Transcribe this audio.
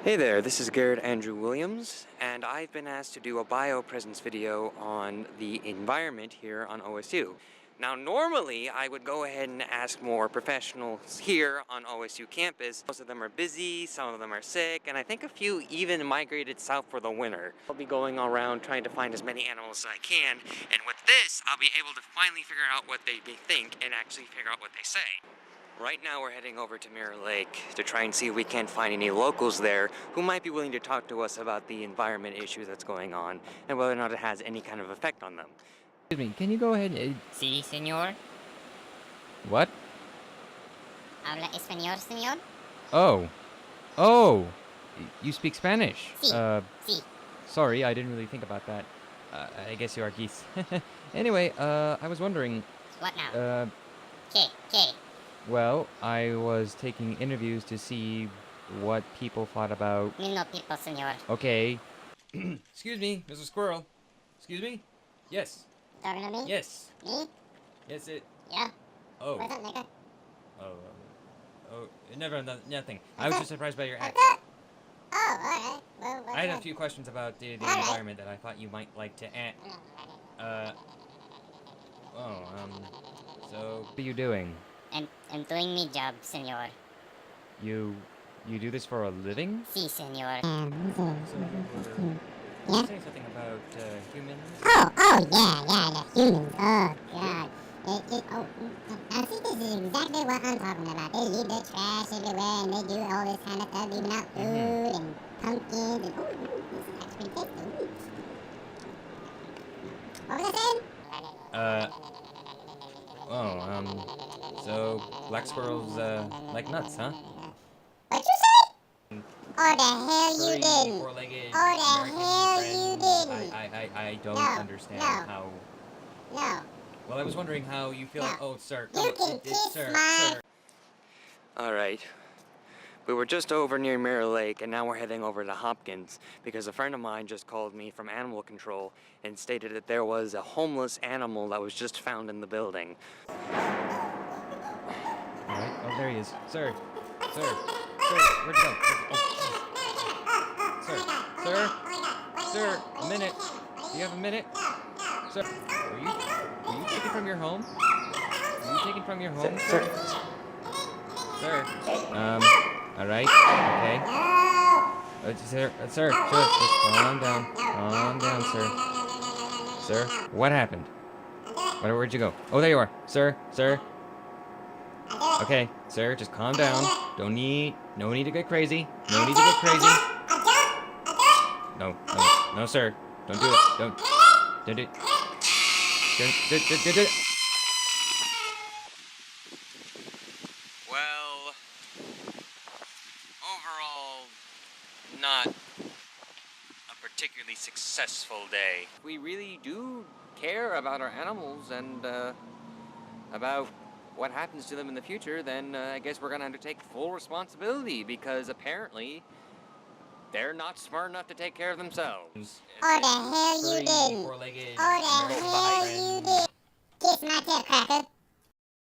Hey there, this is Garrett Andrew Williams, and I've been asked to do a biopresence video on the environment here on OSU. Now, normally I would go ahead and ask more professionals here on OSU campus. Most of them are busy, some of them are sick, and I think a few even migrated south for the winter. I'll be going around trying to find as many animals as I can, and with this, I'll be able to finally figure out what they think and actually figure out what they say. Right now we're heading over to Mirror Lake to try and see if we can't find any locals there who might be willing to talk to us about the environment issue that's going on and whether or not it has any kind of effect on them. Excuse me, can you go ahead and... Sí, señor. What? ¿Habla español, señor? Oh. Oh! You speak Spanish? Sí. Sí. Sorry, I didn't really think about that. I guess you are geese. Anyway, I was wondering... What now? ¿Qué? Well, I was taking interviews to see what people thought about... No people, señor. Okay. Excuse me, Mr. Squirrel. Excuse me? Yes. Talking to me? Yes. Me? Yes, it... Yeah. Oh. What's up, nigga? Never, nothing. I was just surprised by your accent. Oh, alright. Well, I had a few questions about the environment that I thought you might like to so... What are you doing? I'm doing me job, señor. You do this for a living? Sí, señor. Yeah? Say something about, humans? Yeah, the humans. Oh, God. I think this is exactly what I'm talking about. They leave their trash everywhere and they do all this kind of stuff, leaving out food and pumpkins and, this is actually tasty. What was I saying? So, black squirrels, like nuts, huh? What you say? Oh, the hell you Furry, didn't. four-legged, Oh, the American hell friends. you didn't. I don't No, understand no. how... No. Well, I was wondering how you feel... No. Oh, sir. You can kiss my... Sir. Alright. We were just over near Mirror Lake and now we're heading over to Hopkins because a friend of mine just called me from animal control and stated that there was a homeless animal that was just found in the building. Alright, oh, there he is. Sir, where'd you go? Sir, a minute. Do you have a minute? Sir, were you taken from your home? Were you taken from your home, sir? Sir, alright, okay. Sir, just calm down, sir. Sir, what happened? Where'd you go? Oh, there you are. Sir. Okay, sir, just calm down. No need to get crazy. No, sir. Don't do it. Don't do it. Don't do it. Well, overall, not a particularly successful day. We really do care about our animals and about what happens to them in the future, then I guess we're going to undertake full responsibility because apparently they're not smart enough to take care of themselves. Oh, the hell you didn't. Four-legged, Oh, the hell you did. Kiss my tail cracker.